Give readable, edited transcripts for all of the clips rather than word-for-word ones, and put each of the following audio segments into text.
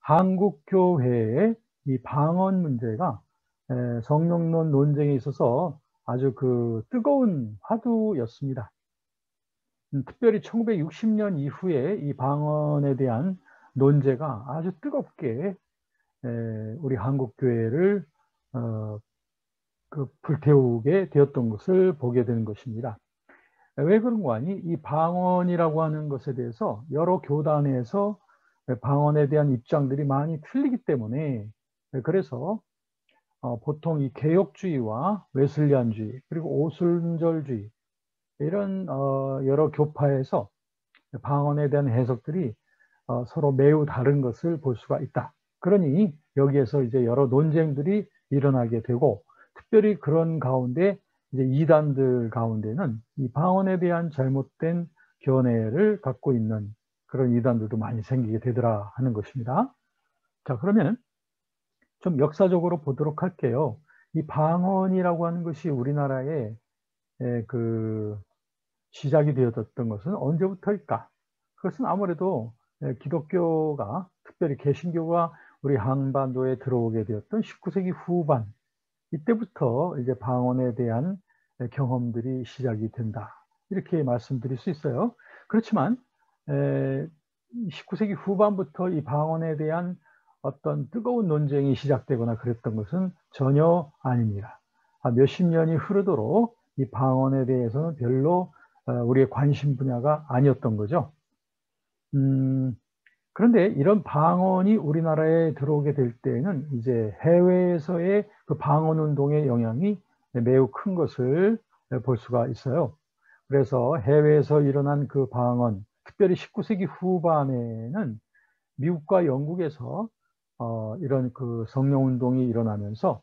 한국 교회의 이 방언 문제가 성령론 논쟁에 있어서 아주 그 뜨거운 화두였습니다. 특별히 1960년 이후에 이 방언에 대한 논제가 아주 뜨겁게 우리 한국 교회를 불태우게 되었던 것을 보게 되는 것입니다. 왜 그런가 하니 이 방언이라고 하는 것에 대해서 여러 교단에서 방언에 대한 입장들이 많이 틀리기 때문에 그래서 보통 이 개혁주의와 웨슬리안주의 그리고 오순절주의 이런 여러 교파에서 방언에 대한 해석들이 서로 매우 다른 것을 볼 수가 있다. 그러니 여기에서 이제 여러 논쟁들이 일어나게 되고 특별히 그런 가운데 이제 이단들 가운데는 이 방언에 대한 잘못된 견해를 갖고 있는 그런 이단들도 많이 생기게 되더라 하는 것입니다. 자, 그러면 좀 역사적으로 보도록 할게요. 이 방언이라고 하는 것이 우리나라에 그 시작이 되어졌던 것은 언제부터일까? 그것은 아무래도 기독교가 특별히 개신교가 우리 한반도에 들어오게 되었던 19세기 후반 이때부터 이제 방언에 대한 경험들이 시작이 된다. 이렇게 말씀드릴 수 있어요. 그렇지만 19세기 후반부터 이 방언에 대한 어떤 뜨거운 논쟁이 시작되거나 그랬던 것은 전혀 아닙니다. 몇십 년이 흐르도록 이 방언에 대해서는 별로 우리의 관심 분야가 아니었던 거죠. 그런데 이런 방언이 우리나라에 들어오게 될 때에는 이제 해외에서의 그 방언 운동의 영향이 매우 큰 것을 볼 수가 있어요. 그래서 해외에서 일어난 그 방언, 특별히 19세기 후반에는 미국과 영국에서 이런 그 성령 운동이 일어나면서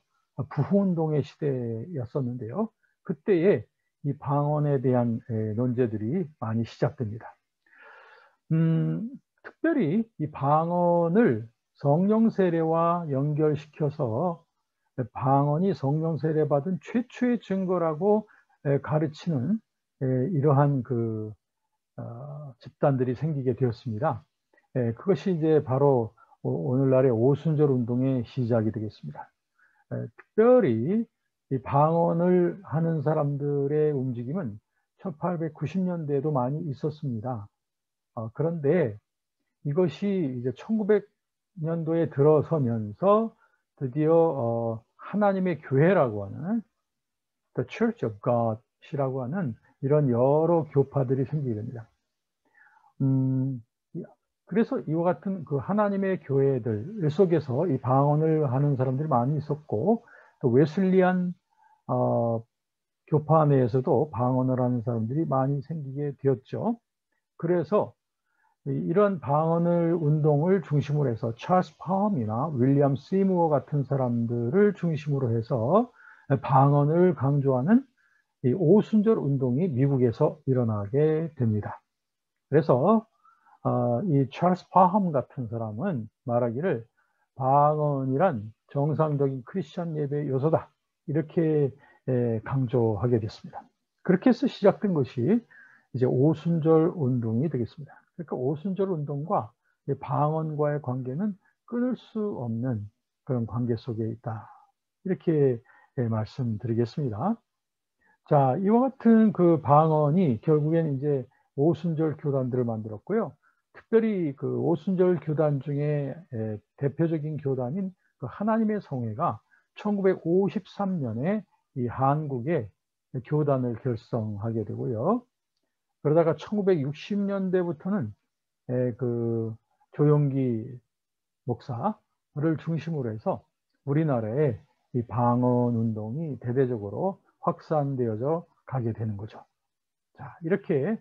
부흥 운동의 시대였었는데요. 그때에 이 방언에 대한 논제들이 많이 시작됩니다. 특별히 이 방언을 성령 세례와 연결시켜서 방언이 성령 세례 받은 최초의 증거라고 가르치는 이러한 그 집단들이 생기게 되었습니다. 그것이 이제 바로 오늘날의 오순절 운동의 시작이 되겠습니다. 특별히 이 방언을 하는 사람들의 움직임은 1890년대에도 많이 있었습니다. 그런데 이것이 이제 1900년도에 들어서면서 드디어 하나님의 교회라고 하는 The Church of God이라고 하는 이런 여러 교파들이 생기게 됩니다. 그래서 이와 같은 그 하나님의 교회들 속에서 이 방언을 하는 사람들이 많이 있었고 또 웨슬리안 교파 내에서도 방언을 하는 사람들이 많이 생기게 되었죠. 그래서 이런 방언을 운동을 중심으로 해서 찰스 파엄이나 윌리엄 시무어 같은 사람들을 중심으로 해서 방언을 강조하는 이 오순절 운동이 미국에서 일어나게 됩니다. 그래서 이 찰스 파엄 같은 사람은 말하기를 방언이란 정상적인 크리스천 예배 요소다 이렇게 강조하게 됐습니다. 그렇게 해서 시작된 것이 이제 오순절 운동이 되겠습니다. 그러니까 오순절 운동과 방언과의 관계는 끊을 수 없는 그런 관계 속에 있다. 이렇게 말씀드리겠습니다. 자, 이와 같은 그 방언이 결국엔 이제 오순절 교단들을 만들었고요. 특별히 그 오순절 교단 중에 대표적인 교단인 그 하나님의 성회가 1953년에 이 한국에 교단을 결성하게 되고요. 그러다가 1960년대부터는 그 조용기 목사를 중심으로 해서 우리나라에 이 방언 운동이 대대적으로 확산되어져 가게 되는 거죠. 자, 이렇게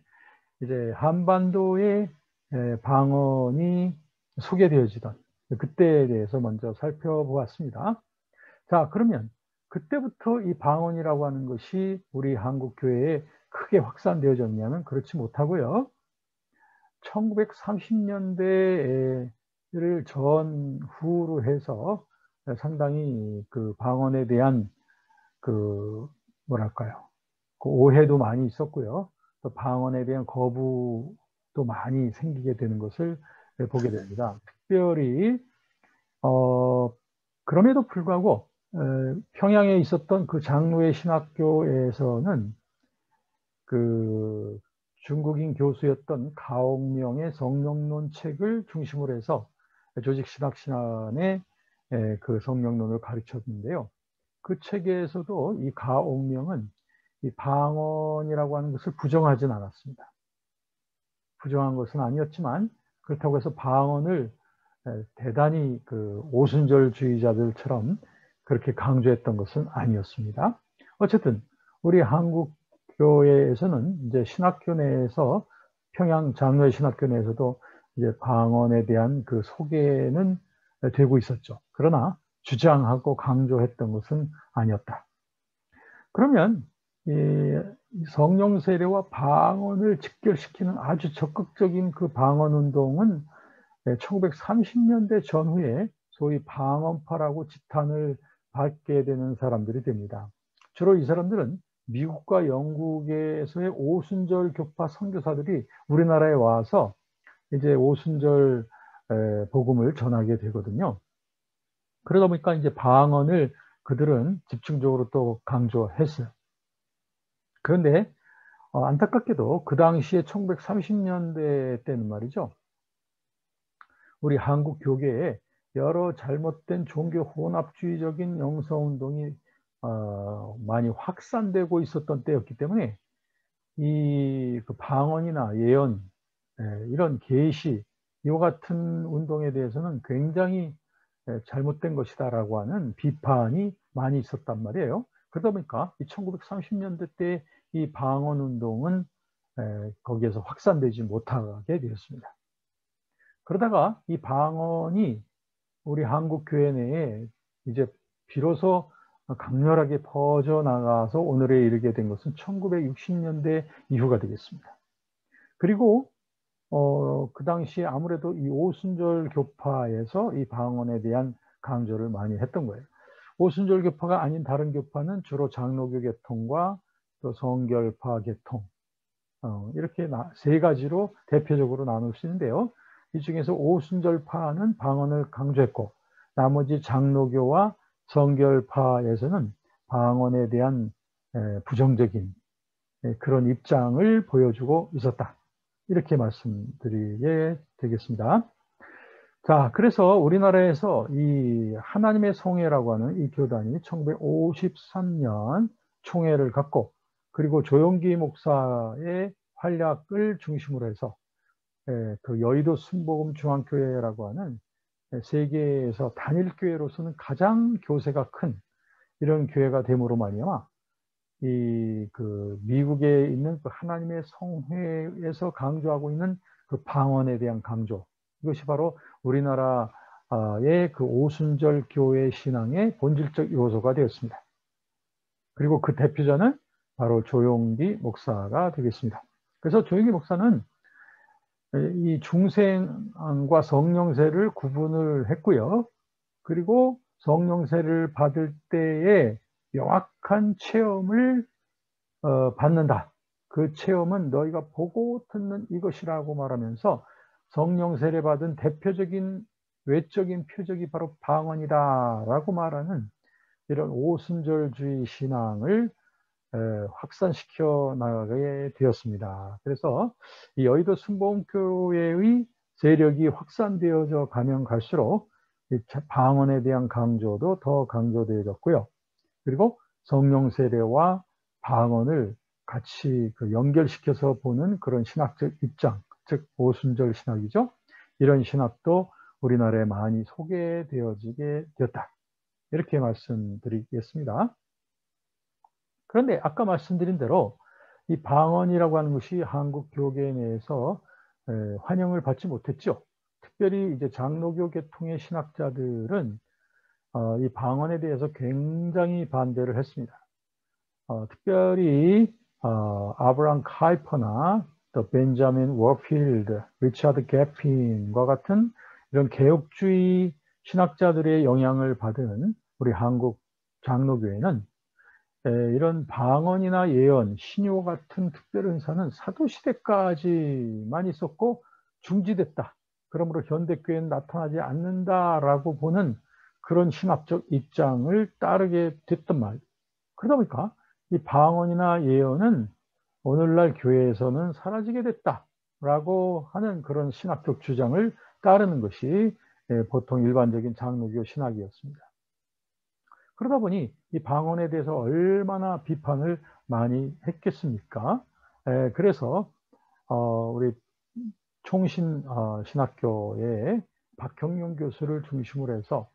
이제 한반도의 방언이 소개되어지던 그때에 대해서 먼저 살펴보았습니다. 자, 그러면 그때부터 이 방언이라고 하는 것이 우리 한국 교회에 크게 확산되어졌냐면 그렇지 못하고요. 1930년대를 전후로 해서 상당히 그 방언에 대한 그 뭐랄까요? 그 오해도 많이 있었고요. 또 방언에 대한 거부도 많이 생기게 되는 것을 보게 됩니다. 특별히 그럼에도 불구하고 평양에 있었던 그 장로의 신학교에서는 그 중국인 교수였던 가옥명의 성령론 책을 중심으로 해서 조직신학신안의 그 성령론을 가르쳤는데요. 그 책에서도 이 가옥명은 이 방언이라고 하는 것을 부정하진 않았습니다. 부정한 것은 아니었지만 그렇다고 해서 방언을 대단히 그 오순절주의자들처럼 그렇게 강조했던 것은 아니었습니다. 어쨌든 우리 한국 교회에서는 이제 신학교 내에서 평양 장로의 신학교 내에서도 이제 방언에 대한 그 소개는 되고 있었죠. 그러나 주장하고 강조했던 것은 아니었다. 그러면 이 성령 세례와 방언을 직결시키는 아주 적극적인 그 방언 운동은 1930년대 전후에 소위 방언파라고 지탄을 받게 되는 사람들이 됩니다. 주로 이 사람들은 미국과 영국에서의 오순절 교파 선교사들이 우리나라에 와서 이제 오순절 복음을 전하게 되거든요. 그러다 보니까 이제 방언을 그들은 집중적으로 또 강조했어요. 그런데 안타깝게도 그 당시에 1930년대 때는 말이죠. 우리 한국 교계에 여러 잘못된 종교 혼합주의적인 영성운동이 많이 확산되고 있었던 때였기 때문에 이 그 방언이나 예언, 이런 계시, 이와 같은 운동에 대해서는 굉장히 잘못된 것이다라고 하는 비판이 많이 있었단 말이에요. 그러다 보니까 이 1930년대 때 이 방언 운동은 거기에서 확산되지 못하게 되었습니다. 그러다가 이 방언이 우리 한국 교회 내에 이제 비로소 강렬하게 퍼져나가서 오늘에 이르게 된 것은 1960년대 이후가 되겠습니다. 그리고 그 당시에 아무래도 이 오순절 교파에서 이 방언에 대한 강조를 많이 했던 거예요. 오순절 교파가 아닌 다른 교파는 주로 장로교 계통과 또 성결파 계통, 이렇게 세 가지로 대표적으로 나눌 수 있는데요. 이 중에서 오순절파는 방언을 강조했고 나머지 장로교와 성결파에서는 방언에 대한 부정적인 그런 입장을 보여주고 있었다. 이렇게 말씀드리게 되겠습니다. 자, 그래서 우리나라에서 이 하나님의 성회라고 하는 이 교단이 1953년 총회를 갖고 그리고 조용기 목사의 활약을 중심으로 해서 그 여의도 순복음 중앙교회라고 하는 세계에서 단일교회로서는 가장 교세가 큰 이런 교회가 됨으로 말미암아 이 그 미국에 있는 그 하나님의 성회에서 강조하고 있는 그 방언에 대한 강조, 이것이 바로 우리나라의 그 오순절 교회 신앙의 본질적 요소가 되었습니다. 그리고 그 대표자는 바로 조용기 목사가 되겠습니다. 그래서 조용기 목사는 이 중생과 성령세를 구분을 했고요. 그리고 성령세를 받을 때에 명확한 체험을 받는다. 그 체험은 너희가 보고 듣는 이것이라고 말하면서 성령 세례 받은 대표적인 외적인 표적이 바로 방언이다라고 말하는 이런 오순절주의 신앙을 확산시켜 나가게 되었습니다. 그래서 이 여의도 순복음교회의 세력이 확산되어져 가면 갈수록 이 방언에 대한 강조도 더 강조되어졌고요. 그리고 성령 세례와 방언을 같이 그 연결시켜서 보는 그런 신학적 입장, 즉 오순절 신학이죠. 이런 신학도 우리나라에 많이 소개되어지게 되었다. 이렇게 말씀드리겠습니다. 그런데 아까 말씀드린 대로 이 방언이라고 하는 것이 한국 교계 내에서 환영을 받지 못했죠. 특별히 이제 장로교 계통의 신학자들은 이 방언에 대해서 굉장히 반대를 했습니다. 특별히 아브라함 카이퍼나 또 벤자민 워필드, 리차드 게핀과 같은 이런 개혁주의 신학자들의 영향을 받은 우리 한국 장로교회는 이런 방언이나 예언, 신요 같은 특별 은사는 사도시대까지만 있었고 중지됐다. 그러므로 현대교회는 나타나지 않는다라고 보는 그런 신학적 입장을 따르게 됐단 말이에요. 그러다 보니까 이 방언이나 예언은 오늘날 교회에서는 사라지게 됐다라고 하는 그런 신학적 주장을 따르는 것이 보통 일반적인 장로교 신학이었습니다. 그러다 보니 이 방언에 대해서 얼마나 비판을 많이 했겠습니까? 그래서 우리 총신 신학교의 박형용 교수를 중심으로 해서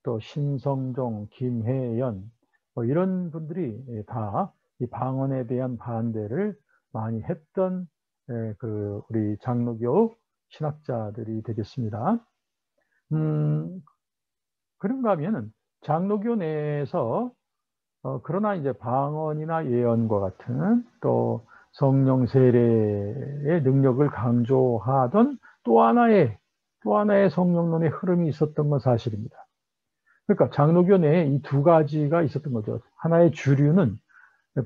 또 신성종, 김혜연 뭐 이런 분들이 다 이 방언에 대한 반대를 많이 했던 우리 장로교 신학자들이 되겠습니다. 그런가 하면은 장로교 내에서 그러나 이제 방언이나 예언과 같은 또 성령 세례의 능력을 강조하던 또 하나의 성령론의 흐름이 있었던 건 사실입니다. 그러니까 장로교 내에 이 두 가지가 있었던 거죠. 하나의 주류는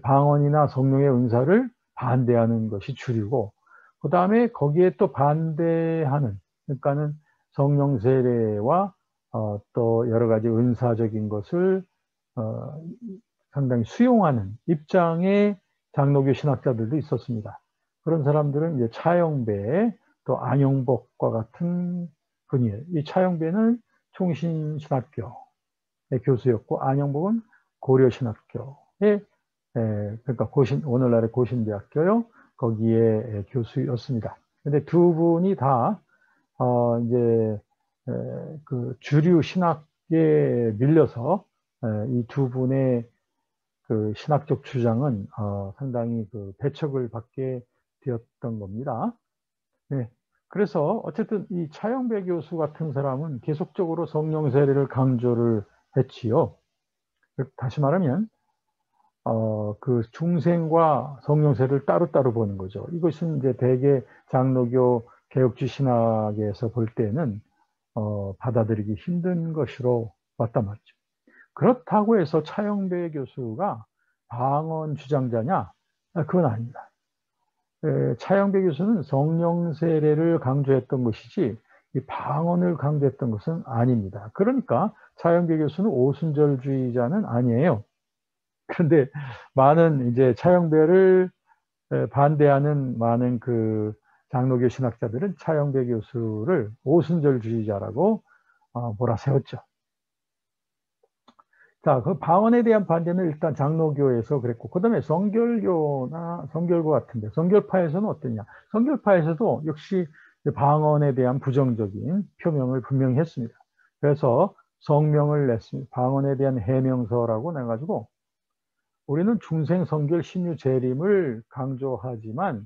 방언이나 성령의 은사를 반대하는 것이 주류고, 그 다음에 거기에 또 반대하는, 그러니까는 성령 세례와 또 여러 가지 은사적인 것을 상당히 수용하는 입장의 장로교 신학자들도 있었습니다. 그런 사람들은 이제 차영배, 또 안용복과 같은 분이에요. 이 차영배는 총신신학교의 교수였고, 안용복은 고려신학교의 그러니까 오늘날의 고신대학교요. 거기에 교수였습니다. 근데 두 분이 다 이제 그 주류 신학에 밀려서 이 두 분의 그 신학적 주장은 상당히 그 배척을 받게 되었던 겁니다. 네. 그래서 어쨌든 이 차영배 교수 같은 사람은 계속적으로 성령 세례를 강조를 했지요. 다시 말하면 그 중생과 성령 세례를 따로따로 보는 거죠. 이것은 이제 대개 장로교 개혁주 신학에서 볼 때는 받아들이기 힘든 것으로 봤단 말이죠. 그렇다고 해서 차영배 교수가 방언 주장자냐? 그건 아닙니다. 차영배 교수는 성령 세례를 강조했던 것이지 이 방언을 강조했던 것은 아닙니다. 그러니까 차영배 교수는 오순절주의자는 아니에요. 그런데 많은 이제 차영배를 반대하는 많은 그 장로교 신학자들은 차영배 교수를 오순절주의자라고 몰아세웠죠. 자, 그 방언에 대한 반대는 일단 장로교에서 그랬고, 그 다음에 성결교나 성결교 같은데, 성결파에서는 어떠냐? 성결파에서도 역시 방언에 대한 부정적인 표명을 분명히 했습니다. 그래서 성명을 냈습니다. 방언에 대한 해명서라고 내가지고, 우리는 중생 성결 신유 재림을 강조하지만,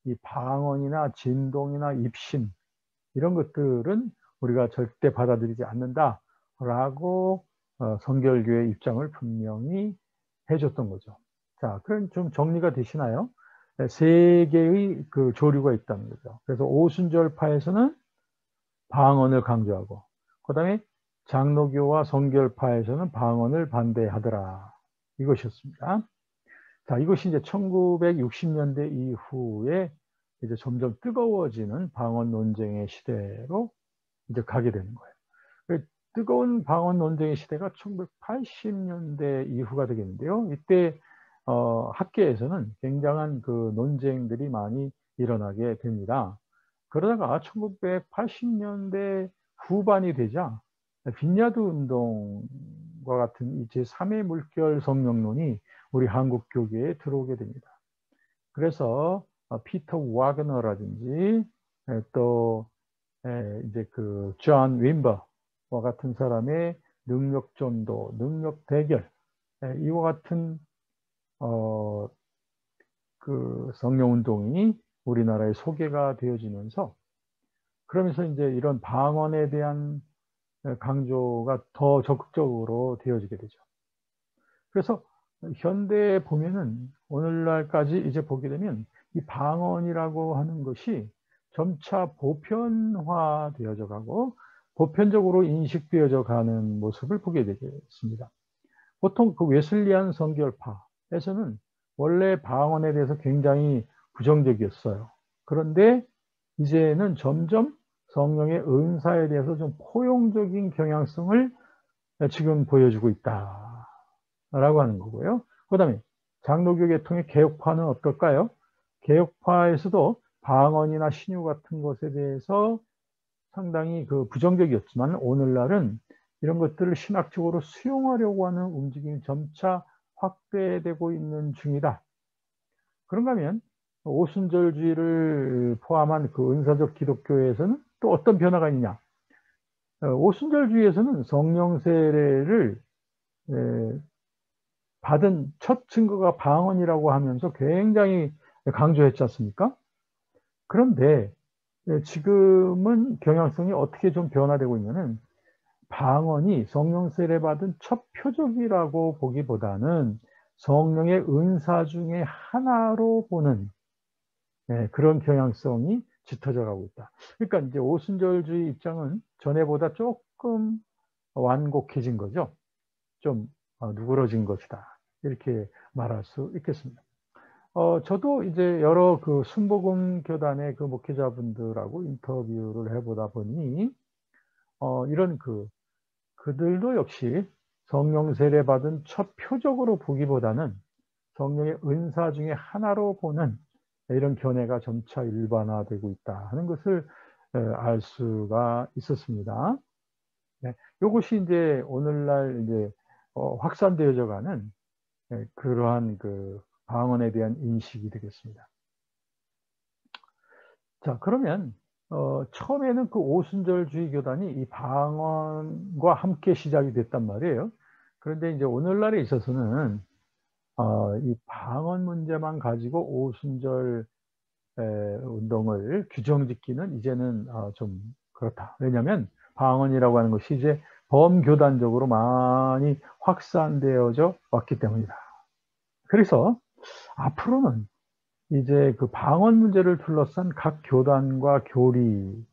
이 방언이나 진동이나 입신, 이런 것들은 우리가 절대 받아들이지 않는다라고 성결교의 입장을 분명히 해줬던 거죠. 자, 그럼 좀 정리가 되시나요? 세 개의 그 조류가 있다는 거죠. 그래서 오순절파에서는 방언을 강조하고, 그 다음에 장로교와 성결파에서는 방언을 반대하더라. 이것이었습니다. 자, 이것이 이제 1960년대 이후에 이제 점점 뜨거워지는 방언 논쟁의 시대로 이제 가게 되는 거예요. 뜨거운 방언 논쟁의 시대가 1980년대 이후가 되겠는데요. 이때 학계에서는 굉장한 그 논쟁들이 많이 일어나게 됩니다. 그러다가 1980년대 후반이 되자 빈야드 운동과 같은 제3의 물결 성령론이 우리 한국 교계에 들어오게 됩니다. 그래서 피터 와그너라든지 또 이제 그 존 윈버와 같은 사람의 능력 전도, 능력 대결 이와 같은 그 성령 운동이 우리나라에 소개가 되어지면서 그러면서 이제 이런 방언에 대한 강조가 더 적극적으로 되어지게 되죠. 그래서 현대에 보면은 오늘날까지 이제 보게 되면 이 방언이라고 하는 것이 점차 보편화되어져 가고 보편적으로 인식되어져 가는 모습을 보게 되겠습니다. 보통 그 웨슬리안 성결파에서는 원래 방언에 대해서 굉장히 부정적이었어요. 그런데 이제는 점점 성령의 은사에 대해서 좀 포용적인 경향성을 지금 보여주고 있다라고 하는 거고요. 그다음에 장로교 계통의 개혁파는 어떨까요? 개혁파에서도 방언이나 신유 같은 것에 대해서 상당히 부정적이었지만 오늘날은 이런 것들을 신학적으로 수용하려고 하는 움직임이 점차 확대되고 있는 중이다. 그런가 하면 오순절주의를 포함한 은사적 기독교에서는 또 어떤 변화가 있냐? 오순절주의에서는 성령 세례를 받은 첫 증거가 방언이라고 하면서 굉장히 강조했지 않습니까? 그런데 지금은 경향성이 어떻게 좀 변화되고 있냐면 방언이 성령 세례 받은 첫 표적이라고 보기보다는 성령의 은사 중에 하나로 보는 그런 경향성이 짙어져 가고 있다. 그러니까 이제 오순절주의 입장은 전에보다 조금 완곡해진 거죠. 좀 누그러진 것이다. 이렇게 말할 수 있겠습니다. 저도 이제 여러 순복음 교단의 목회자분들하고 인터뷰를 해보다 보니 이런 그들도 역시 성령 세례 받은 첫 표적으로 보기보다는 성령의 은사 중에 하나로 보는 이런 견해가 점차 일반화되고 있다 하는 것을 알 수가 있었습니다. 네, 이것이 이제 오늘날 이제 확산되어져 가는 그러한 방언에 대한 인식이 되겠습니다. 자, 그러면 처음에는 오순절주의 교단이 이 방언과 함께 시작이 됐단 말이에요. 그런데 이제 오늘날에 있어서는 이 방언 문제만 가지고 오순절 운동을 규정짓기는 이제는 좀 그렇다. 왜냐하면 방언이라고 하는 것이 이제 범교단적으로 많이 확산되어져 왔기 때문이다. 그래서 앞으로는 이제 방언 문제를 둘러싼 각 교단과 교리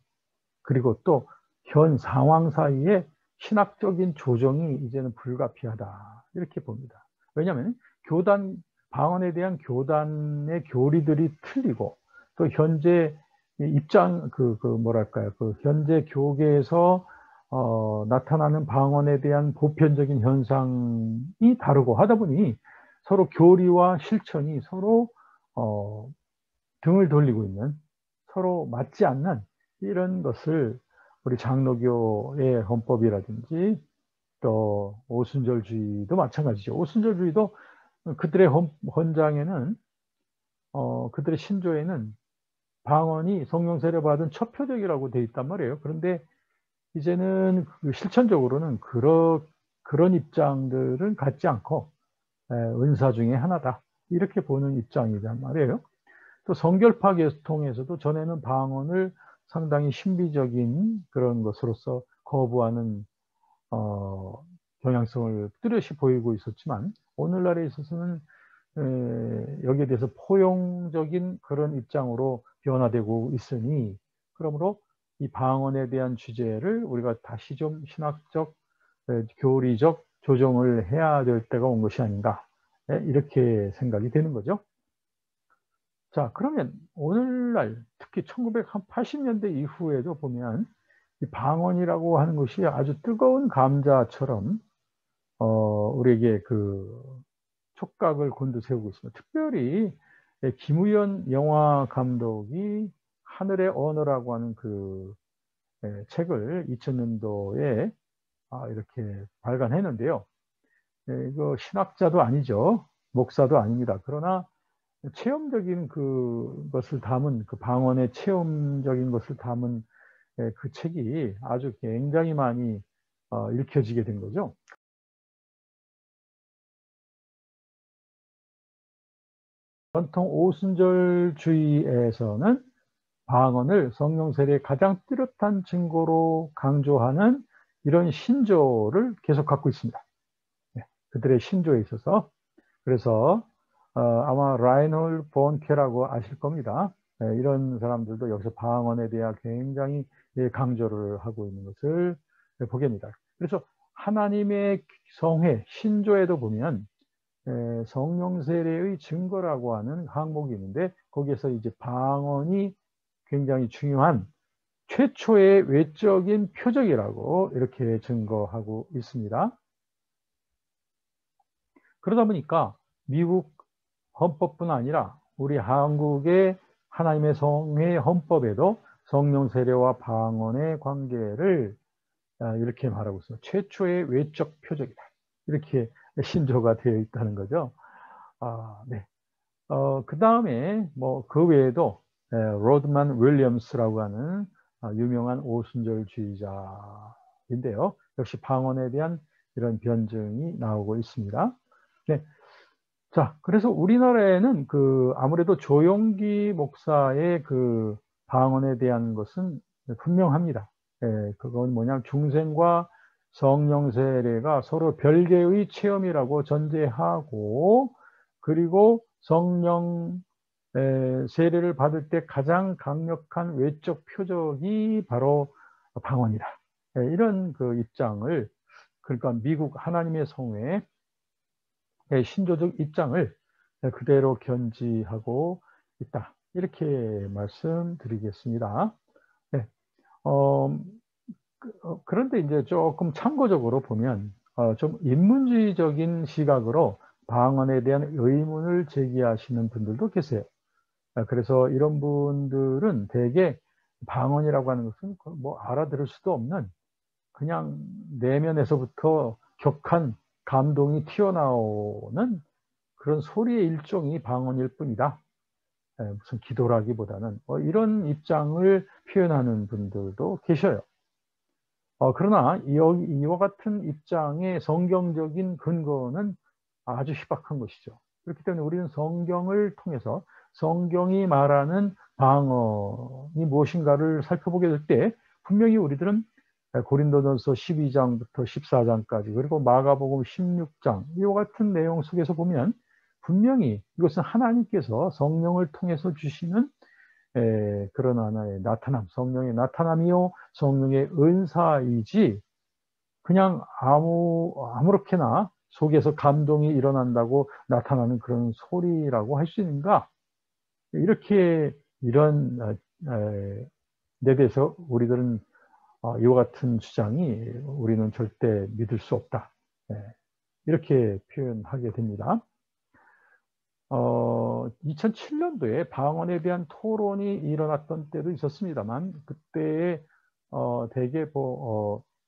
그리고 또 현 상황 사이에 신학적인 조정이 이제는 불가피하다 이렇게 봅니다. 왜냐하면 방언에 대한 교단의 교리들이 틀리고 또 현재 입장 뭐랄까요 현재 교계에서 나타나는 방언에 대한 보편적인 현상이 다르고 하다 보니 서로 교리와 실천이 서로 등을 돌리고 있는 서로 맞지 않는 이런 것을 우리 장로교의 헌법이라든지 또 오순절주의도 마찬가지죠. 오순절주의도 그들의 헌장에는 그들의 신조에는 방언이 성령 세례 받은 첫 표적이라고 되어 있단 말이에요. 그런데 이제는 실천적으로는 그런 입장들은 갖지 않고 은사 중에 하나다 이렇게 보는 입장이란 말이에요. 또 성결파 계통에서도 전에는 방언을 상당히 신비적인 그런 것으로서 거부하는 경향성을 뚜렷이 보이고 있었지만 오늘날에 있어서는 여기에 대해서 포용적인 그런 입장으로 변화되고 있으니 그러므로 이 방언에 대한 주제를 우리가 다시 좀 신학적, 교리적 조정을 해야 될 때가 온 것이 아닌가 이렇게 생각이 되는 거죠. 자, 그러면 오늘날 특히 1980년대 이후에도 보면 이 방언이라고 하는 것이 아주 뜨거운 감자처럼 우리에게 촉각을 곤두세우고 있습니다. 특별히 김우현 영화 감독이 하늘의 언어라고 하는 책을 2000년도에 이렇게 발간했는데요. 이거 신학자도 아니죠. 목사도 아닙니다. 그러나 체험적인 것을 담은 방언의 체험적인 것을 담은 그 책이 아주 굉장히 많이 읽혀지게 된 거죠. 전통 오순절주의에서는 방언을 성령 세례의 가장 뚜렷한 증거로 강조하는 이런 신조를 계속 갖고 있습니다. 그들의 신조에 있어서. 그래서 아마 라인홀 본케라고 아실 겁니다. 이런 사람들도 여기서 방언에 대해 굉장히 강조를 하고 있는 것을 보게 됩니다. 그래서 하나님의 성회, 신조에도 보면 성령 세례의 증거라고 하는 항목이 있는데 거기에서 이제 방언이 굉장히 중요한 최초의 외적인 표적이라고 이렇게 증거하고 있습니다. 그러다 보니까 미국 헌법뿐 아니라 우리 한국의 하나님의 성의 헌법에도 성령 세례와 방언의 관계를 이렇게 말하고 있습니다. 최초의 외적 표적이다. 이렇게 신조가 되어 있다는 거죠. 네. 그 다음에 뭐 그 외에도 로드만 윌리엄스라고 하는 유명한 오순절주의자인데요. 역시 방언에 대한 이런 변증이 나오고 있습니다. 네. 자, 그래서 우리나라에는 아무래도 조용기 목사의 방언에 대한 것은 분명합니다. 그건 뭐냐면 중생과 성령 세례가 서로 별개의 체험이라고 전제하고, 그리고 성령 세례를 받을 때 가장 강력한 외적 표적이 바로 방언이다. 이런 입장을, 그러니까 미국 하나님의 성회 신조적 입장을 그대로 견지하고 있다. 이렇게 말씀드리겠습니다. 네. 그런데 이제 조금 참고적으로 보면 좀 인문주의적인 시각으로 방언에 대한 의문을 제기하시는 분들도 계세요. 그래서 이런 분들은 대개 방언이라고 하는 것은 뭐 알아들을 수도 없는, 그냥 내면에서부터 격한 감동이 튀어나오는 그런 소리의 일종이 방언일 뿐이다. 무슨 기도라기보다는 이런 입장을 표현하는 분들도 계셔요. 그러나 이와 같은 입장의 성경적인 근거는 아주 희박한 것이죠. 그렇기 때문에 우리는 성경을 통해서 성경이 말하는 방언이 무엇인가를 살펴보게 될 때 분명히 우리들은 고린도전서 12장부터 14장까지 그리고 마가복음 16장 이와 같은 내용 속에서 보면 분명히 이것은 하나님께서 성령을 통해서 주시는 그런 하나의 나타남, 성령의 나타남이요 성령의 은사이지 그냥 아무렇게나 속에서 감동이 일어난다고 나타나는 그런 소리라고 할 수 있는가? 이렇게 이런 데 대해서 우리들은 이와 같은 주장이 우리는 절대 믿을 수 없다. 이렇게 표현하게 됩니다. 2007년도에 방언에 대한 토론이 일어났던 때도 있었습니다만 그때에 대개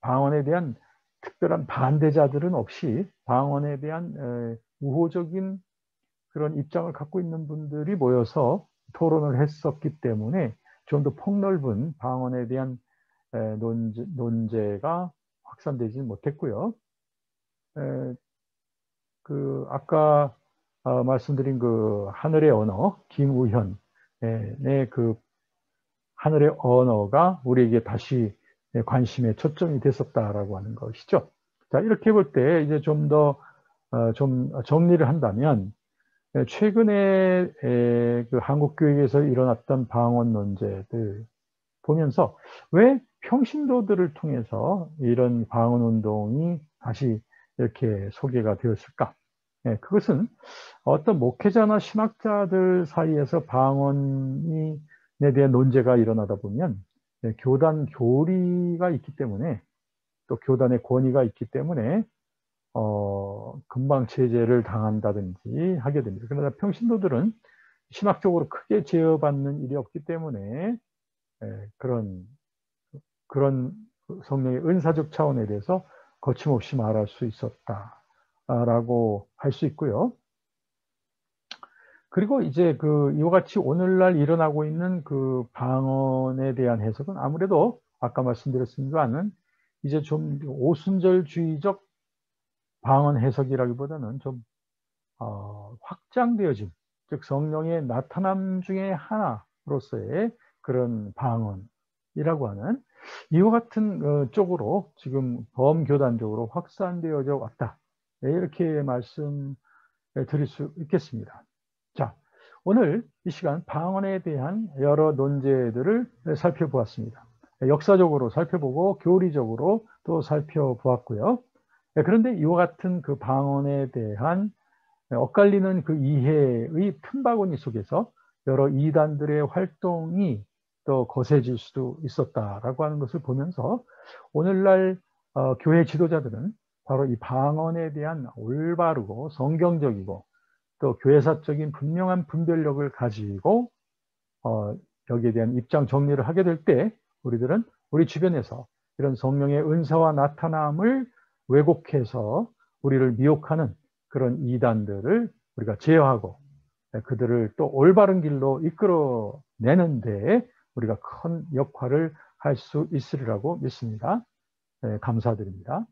방언에 대한 특별한 반대자들은 없이 방언에 대한 우호적인 그런 입장을 갖고 있는 분들이 모여서 토론을 했었기 때문에 좀 더 폭넓은 방언에 대한 논제가 확산되지 못했고요. 아까 말씀드린 하늘의 언어, 김우현의 하늘의 언어가 우리에게 다시 관심의 초점이 됐었다라고 하는 것이죠. 자, 이렇게 볼 때 이제 좀 더 정리를 한다면 최근에 한국 교육에서 일어났던 방언 논제들 보면서 왜 평신도들을 통해서 이런 방언 운동이 다시 이렇게 소개가 되었을까? 그것은 어떤 목회자나 신학자들 사이에서 방언에 대한 논제가 일어나다 보면 교단 교리가 있기 때문에 또 교단의 권위가 있기 때문에 금방 제재를 당한다든지 하게 됩니다. 그러나 평신도들은 신학적으로 크게 제어받는 일이 없기 때문에 그런 성령의 은사적 차원에 대해서 거침없이 말할 수 있었다라고 할 수 있고요. 그리고 이제 이와 같이 오늘날 일어나고 있는 방언에 대한 해석은 아무래도 아까 말씀드렸습니다만 이제 좀 오순절주의적 방언 해석이라기보다는 좀 확장되어진, 즉 성령의 나타남 중에 하나로서의 그런 방언이라고 하는 이와 같은 쪽으로 지금 범교단적으로 확산되어져 왔다. 이렇게 말씀드릴 수 있겠습니다. 자, 오늘 이 시간 방언에 대한 여러 논제들을 살펴보았습니다. 역사적으로 살펴보고 교리적으로 또 살펴보았고요. 그런데 이와 같은 방언에 대한 엇갈리는 이해의 틈바구니 속에서 여러 이단들의 활동이 또 거세질 수도 있었다라고 하는 것을 보면서 오늘날 교회 지도자들은 바로 이 방언에 대한 올바르고 성경적이고 또 교회사적인 분명한 분별력을 가지고 여기에 대한 입장 정리를 하게 될 때 우리들은 우리 주변에서 이런 성령의 은사와 나타남을 왜곡해서 우리를 미혹하는 그런 이단들을 우리가 제어하고 그들을 또 올바른 길로 이끌어내는데 우리가 큰 역할을 할 수 있으리라고 믿습니다. 감사드립니다.